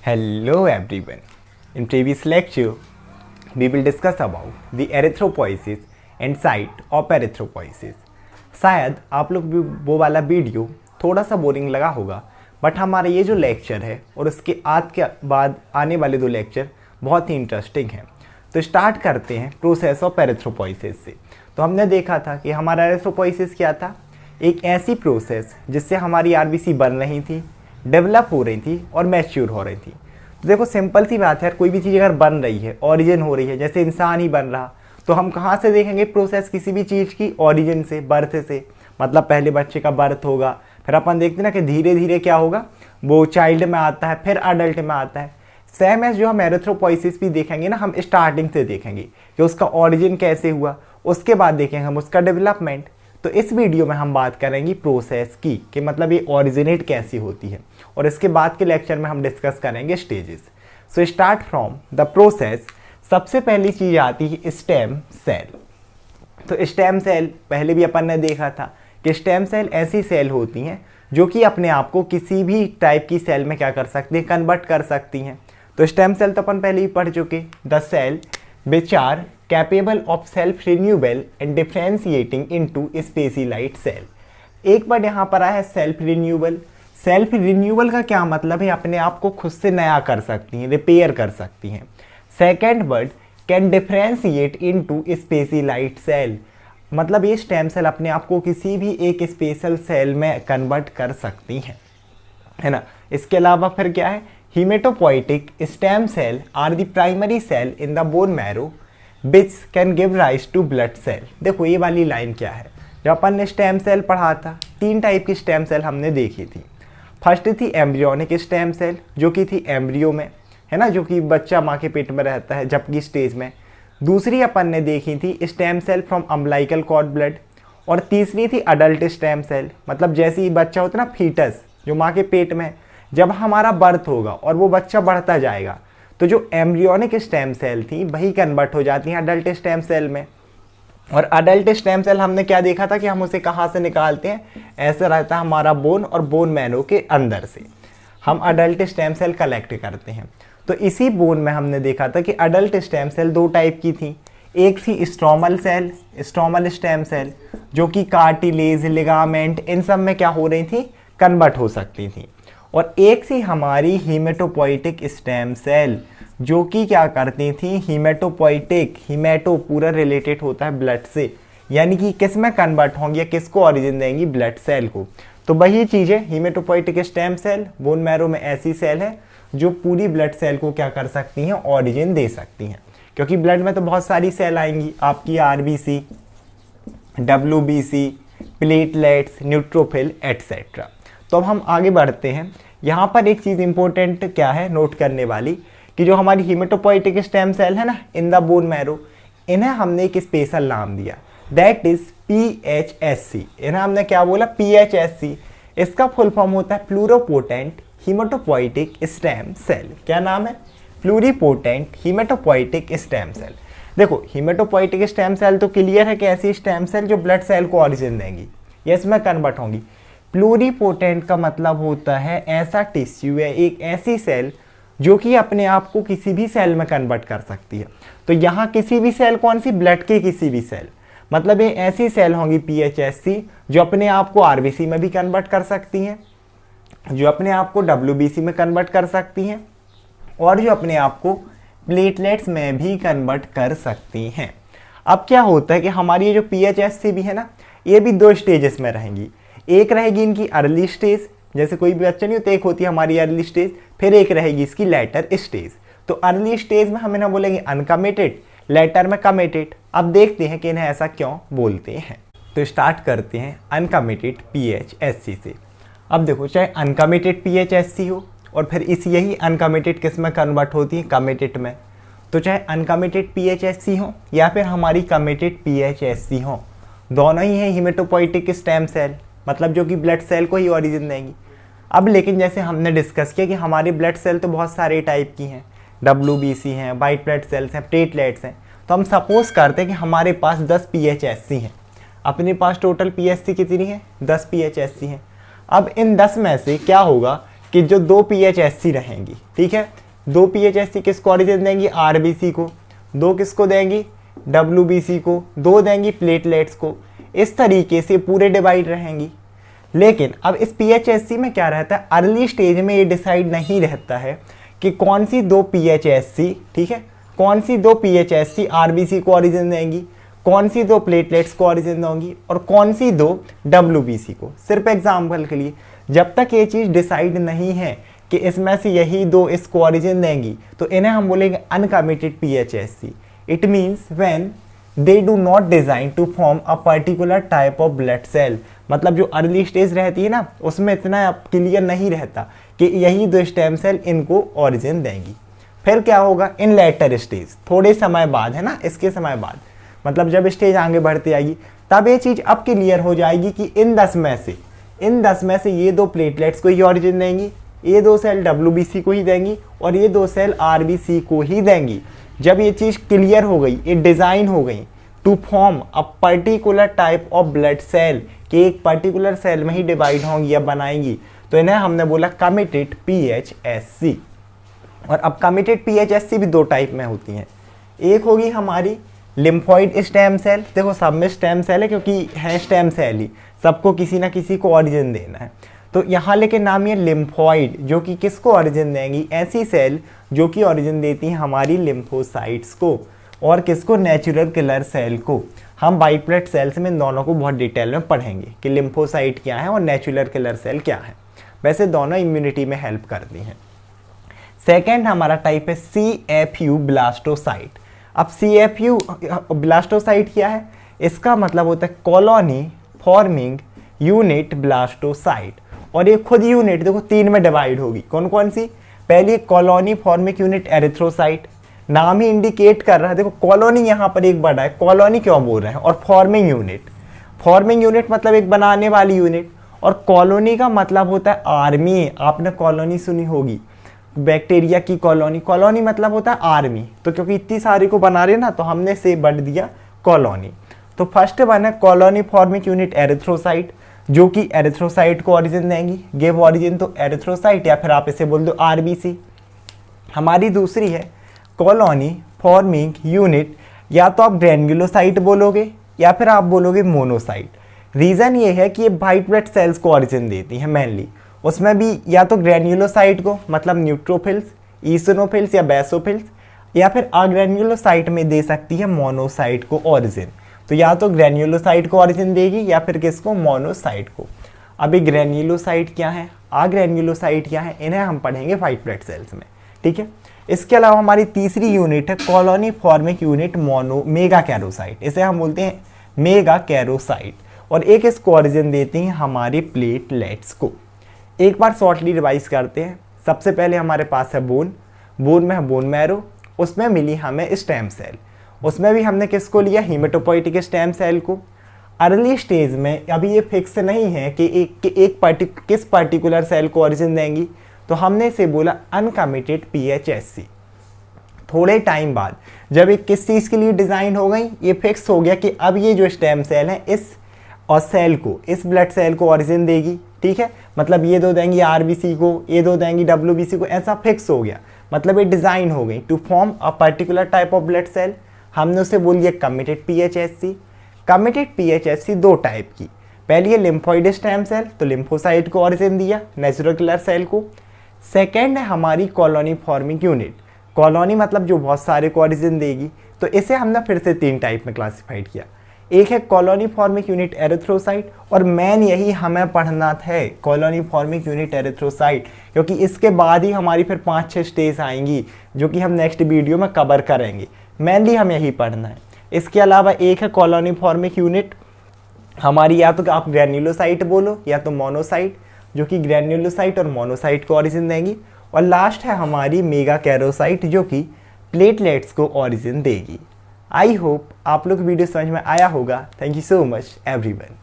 Hello everyone. In previous lecture, we will discuss about the erythropoiesis and site of erythropoiesis. शायद आप लोग भी वो वाला वीडियो थोड़ा सा बोरिंग लगा होगा, बट हमारा ये जो लेक्चर है और उसके आज के बाद आने वाले दो लेक्चर बहुत ही इंटरेस्टिंग हैं। तो स्टार्ट करते हैं प्रोसेस ऑफ एरिथ्रोपोइसिस से। तो हमने देखा था कि हमारा एरिथ्रोपोइसिस क्या था, एक ऐसी प्रोसेस जिससे हमारी आरबीसी बन रही थी, डेवलप हो रही थी और मैच्योर हो रही थी। तो देखो सिंपल सी बात है, कोई भी चीज़ अगर बन रही है, ओरिजिन हो रही है, जैसे इंसान ही बन रहा, तो हम कहाँ से देखेंगे प्रोसेस किसी भी चीज़ की? ओरिजिन से, बर्थ से। मतलब पहले बच्चे का बर्थ होगा, फिर अपन देखते हैं ना कि धीरे धीरे क्या होगा, वो चाइल्ड में आता है, फिर अडल्ट में आता है। सेम एज जो हम एरिथ्रोपोइसिस भी देखेंगे ना, हम स्टार्टिंग से देखेंगे कि उसका ओरिजिन कैसे हुआ, उसके बाद देखेंगे हम उसका डेवलपमेंट। तो इस वीडियो में हम बात करेंगे प्रोसेस की कि मतलब ये ओरिजिनेट कैसी होती है, और इसके बाद के लेक्चर में हम डिस्कस करेंगे stages. So start from the process. सबसे पहली चीज़ आती है स्टेम सेल। तो स्टेम सेल पहले भी अपन ने देखा था कि स्टेम सेल ऐसी सेल होती हैं जो कि अपने आप को किसी भी टाइप की सेल में क्या कर सकती हैं, कन्वर्ट कर सकती हैं। तो स्टेम सेल तो अपन पहले ही पढ़ चुके, the cell which are capable of self renewable and differentiating into specialised cell. एक बार यहाँ पर आया है सेल्फ रिन्यूएबल। सेल्फ रिन्यूअल का क्या मतलब है? अपने आप को खुद से नया कर सकती हैं, रिपेयर कर सकती हैं। Second word can differentiate into specialised cell, मतलब ये स्टेम सेल अपने आप को किसी भी एक स्पेशल सेल में कन्वर्ट कर सकती हैं, है ना। इसके अलावा फिर क्या है, haematopoietic stem cell are the primary cell in the bone marrow which can give rise to blood cell. देखो ये वाली लाइन क्या है, जब अपन ने स्टेम सेल पढ़ा था, तीन टाइप की स्टेम सेल हमने देखी थी। फर्स्ट थी एम्ब्रियोनिक स्टेम सेल, जो कि थी एम्ब्रियो में, है ना, जो कि बच्चा माँ के पेट में रहता है जबकि स्टेज में। दूसरी अपन ने देखी थी stem cell from umbilical cord blood, और तीसरी थी अडल्ट स्टेम सेल, मतलब जैसे ही बच्चा होता है ना, फीटस जो माँ के पेट में, जब हमारा बर्थ होगा और वो बच्चा बढ़ता जाएगा तो जो एम्ब्रियोनिक स्टेम सेल थी वही कन्वर्ट हो जाती हैं अडल्ट स्टेम सेल में। और अडल्ट स्टेम सेल हमने क्या देखा था कि हम उसे कहाँ से निकालते हैं, ऐसा रहता है हमारा बोन और बोन मैरो के अंदर से हम अडल्ट स्टेम सेल कलेक्ट करते हैं। तो इसी बोन में हमने देखा था कि अडल्ट स्टेम सेल दो टाइप की थी। एक थी stromal cell, stromal stem cell, जो कि कार्टिलेज, लिगामेंट, इन सब में क्या हो रही थी, कन्वर्ट हो सकती थी। और एक थी हमारी हीमेटोपोइटिक स्टेम सेल, जो कि क्या करती थी, हीमेटोपोइटिक, हीमेटो पूरा रिलेटेड होता है ब्लड से, यानी कि किस में कन्वर्ट होंगी या किसको ओरिजिन देंगी, ब्लड सेल को। तो वही चीज़ है, haematopoietic stem cell bone marrow में ऐसी सेल है जो पूरी ब्लड सेल को क्या कर सकती हैं, ओरिजिन दे सकती हैं। क्योंकि ब्लड में तो बहुत सारी सेल आएंगी, आपकी RBC, WBC, platelets, neutrophil etcetera. तो अब हम आगे बढ़ते हैं। यहाँ पर एक चीज़ इंपॉर्टेंट क्या है नोट करने वाली, कि जो हमारी हीमेटोपोइटिक स्टेम सेल है ना इन द बोन मैरो, इन्हें हमने एक स्पेशल नाम दिया, दैट इज PHSC। इन्हें हमने क्या बोला, PHSC। इसका फुल फॉर्म होता है प्लूरोपोटेंट हीमेटोपोइटिक स्टेम सेल। क्या नाम है? Pluripotent haematopoietic stem cell. देखो हीमेटोपोइटिक स्टेम सेल तो क्लियर है कि ऐसी स्टेम सेल जो ब्लड सेल को ओरिजिन देंगी या इसमें कन्वर्ट होंगी। प्लूरिपोटेंट का मतलब होता है ऐसा टिश्यू है, एक ऐसी सेल जो कि अपने आप को किसी भी सेल में कन्वर्ट कर सकती है। तो यहाँ किसी भी सेल कौन सी, ब्लड की किसी भी सेल, मतलब ये ऐसी सेल होंगी PHSC जो अपने आप को RBC में भी कन्वर्ट कर सकती हैं, जो अपने आप को WBC में कन्वर्ट कर सकती हैं, और जो अपने आप को प्लेटलेट्स में भी कन्वर्ट कर सकती हैं। अब क्या होता है कि हमारी ये जो PHSC भी है ना, ये भी दो स्टेजेस में रहेंगी। एक रहेगी इनकी अर्ली स्टेज, जैसे कोई भी बच्चा नहीं होता, एक होती है हमारी अर्ली स्टेज, फिर एक रहेगी इसकी लेटर स्टेज। तो अर्ली स्टेज में हम इन्हें बोलेंगे अनकमिटेड, लेटर में कमिटेड। अब देखते हैं कि इन्हें ऐसा क्यों बोलते हैं। तो स्टार्ट करते हैं अनकमिटेड PHSC से। अब देखो, चाहे अनकमिटेड PHSC हो और फिर इस यही अनकमिटेड किस में कन्वर्ट होती है, कमिटेड में। तो चाहे अनकमिटेड PHSC हो या फिर हमारी कमिटेड PHSC हो, दोनों ही है हीमेटोपोइटिक स्टेम सेल, मतलब जो कि ब्लड सेल को ही ओरिजिन देंगी। अब लेकिन जैसे हमने डिस्कस किया कि हमारी ब्लड सेल तो बहुत सारे टाइप की हैं, WBC हैं, वाइट ब्लड सेल्स हैं, प्लेटलेट्स हैं। तो हम सपोज करते हैं कि हमारे पास 10 PHSC हैं। अपने पास टोटल PHC कितनी है, 10 PHSC हैं। अब इन 10 में से क्या होगा कि जो 2 PHSC रहेंगी, ठीक है, 2 PHSC किसको ऑरिजिन देंगी, RBC को, 2 किसको देंगी, WBC को, 2 देंगी प्लेटलेट्स को। इस तरीके से पूरे डिवाइड रहेंगी। लेकिन अब इस PHSC में क्या रहता है, अर्ली स्टेज में ये डिसाइड नहीं रहता है कि कौन सी 2 PHSC, ठीक है, कौन सी 2 PHSC RBC को ऑरिजिन देंगी, कौन सी 2 प्लेटलेट्स को ऑरिजिन देंगी और कौन सी 2 WBC को। सिर्फ एग्जाम्पल के लिए, जब तक ये चीज़ डिसाइड नहीं है कि इसमें से यही 2 इसको ऑरिजिन देंगी, तो इन्हें हम बोलेंगे uncommitted PHSC। It means when they do not design to form a particular type of blood cell. मतलब जो अर्ली स्टेज रहती है ना, उसमें इतना क्लियर नहीं रहता कि यही 2 स्टेम सेल इनको ऑरिजिन देंगी। फिर क्या होगा, इन लेटर स्टेज, थोड़े समय बाद, है ना, इसके समय बाद, मतलब जब स्टेज आगे बढ़ती आएगी, तब ये चीज़ अब क्लियर हो जाएगी कि इन 10 में से ये 2 प्लेटलेट्स को ही ऑरिजिन देंगी, ये 2 सेल WBC को ही देंगी और ये 2 सेल RBC को ही देंगी। जब ये चीज़ क्लियर हो गई, ये डिज़ाइन हो गई to form a particular type of blood cell, कि एक पर्टिकुलर सेल में ही डिवाइड होंगी या बनाएंगी, तो इन्हें हमने बोला कमिटेड PHSC। और अब कमिटेड PHSC भी 2 टाइप में होती हैं। एक होगी हमारी लिम्फॉइड स्टेम सेल, देखो सब में स्टेम सेल है क्योंकि है स्टेम सेल ही, सबको किसी ना किसी को ऑरिजिन देना है। तो यहाँ लेके नाम ये लिम्फॉइड, जो कि किसको ऑरिजिन देंगी, ऐसी सेल जो कि ऑरिजिन देती हैं हमारी लिम्फोसाइट्स को और किसको, नेचुरल किलर सेल को। हम वाइट ब्लड सेल्स में दोनों को बहुत डिटेल में पढ़ेंगे कि लिम्फोसाइट क्या है और नेचुरल किलर सेल क्या है। वैसे दोनों इम्यूनिटी में हेल्प करती हैं। सेकेंड हमारा टाइप है CFU ब्लास्टोसाइट। अब CFU ब्लास्टोसाइट क्या है, इसका मतलब होता है कॉलोनी फॉर्मिंग यूनिट ब्लास्टोसाइट। और ये खुद यूनिट देखो 3 में डिवाइड होगी। कौन कौन सी, पहली कॉलोनी फॉर्मिंग यूनिट एरिथ्रोसाइट, नाम ही इंडिकेट कर रहा है, देखो कॉलोनी यहाँ पर एक बड़ा है, कॉलोनी क्यों बोल रहे हैं, और फॉर्मिंग यूनिट मतलब एक बनाने वाली यूनिट, और कॉलोनी का मतलब होता है आर्मी। आपने कॉलोनी सुनी होगी, बैक्टीरिया की कॉलोनी मतलब होता है आर्मी। तो क्योंकि इतनी सारी को बना रहे ना, तो हमने से बढ़ दिया कॉलोनी। तो फर्स्ट वन है कॉलोनी फॉर्मिक यूनिट एरिथ्रोसाइट, जो कि एरिथ्रोसाइट को ऑरिजिन देंगी, गिव ऑरिजिन तो एरिथ्रोसाइट, या फिर आप इसे बोल दो RBC। हमारी दूसरी है कॉलोनी फॉर्मिंग यूनिट, या तो आप ग्रैन्युलोसाइट बोलोगे या फिर आप बोलोगे मोनोसाइट। रीज़न ये है कि ये वाइट ब्लड सेल्स को ऑरिजिन देती हैं मेनली, उसमें भी या तो ग्रैन्युलोसाइट को मतलब न्यूट्रोफिल्स, ईसोनोफिल्स या बेसोफिल्स, या फिर अग्रैन्युलोसाइट में दे सकती है मोनोसाइट को ऑरिजिन। तो या तो ग्रैन्युलोसाइट को ऑरिजिन देगी या फिर किसको, मोनोसाइट को। अभी ग्रैन्युलोसाइट क्या है, अग्रैन्युलोसाइट क्या है, इन्हें हम पढ़ेंगे वाइट ब्लड सेल्स में, ठीक है। इसके अलावा हमारी तीसरी यूनिट है कॉलोनी फॉर्मिक यूनिट मेगाकैरोसाइट, इसे हम बोलते हैं मेगाकैरोसाइट, और एक इसको ऑरिजिन देती हैं हमारे प्लेटलेट्स को। एक बार शॉर्टली रिवाइज करते हैं। सबसे पहले हमारे पास है बोन में है बोन मैरो, उसमें मिली हमें स्टेम सेल, उसमें भी हमने किसको लिया, हीमेटोपोइटिक स्टेम सेल को। अर्ली स्टेज में अभी ये फिक्स नहीं है कि किस पर्टिकुलर सेल को ऑरिजिन देंगी, तो हमने इसे बोला अनकमिटेड PHSC। थोड़े टाइम बाद जब ये किस चीज़ के लिए डिज़ाइन हो गई, ये फिक्स हो गया कि अब ये जो स्टेम सेल है इस और सेल को, इस ब्लड सेल को ऑरिजिन देगी, ठीक है। मतलब ये 2 देंगी RBC को, ये 2 देंगी WBC को, ऐसा फिक्स हो गया। मतलब ये डिज़ाइन हो गई to form a particular type of blood cell, हमने उसे बोलिए committed PHSC। Committed PHSC 2 type की, पहली है लिम्फॉइड स्टेम सेल, तो लिम्फोसाइट को ऑरिजिन दिया, नेचुरल किलर सेल को। सेकेंड है हमारी कॉलोनी फॉर्मिंग यूनिट, कॉलोनी मतलब जो बहुत सारे को ऑरिजिन देगी, तो इसे हमने फिर से 3 टाइप में क्लासिफाइड किया। एक है कॉलोनी फॉर्मिक यूनिट एरिथ्रोसाइट, और मेन यही हमें पढ़ना था, कॉलोनी फॉर्मिक यूनिट एरिथ्रोसाइट, क्योंकि इसके बाद ही हमारी फिर 5-6 स्टेज आएंगी जो कि हम नेक्स्ट वीडियो में कवर करेंगे। मेनली हम यही पढ़ना है। इसके अलावा एक है कॉलोनी फॉर्मिक यूनिट हमारी, या तो आप ग्रैन्युलोसाइट बोलो या तो मोनोसाइट, जो कि ग्रैन्युलोसाइट और मोनोसाइट को ऑरिजिन देंगी। और लास्ट है हमारी मेगाकैरोसाइट, जो कि प्लेटलेट्स को ऑरिजिन देगी। आई होप आप लोग वीडियो समझ में आया होगा। Thank you so much everyone.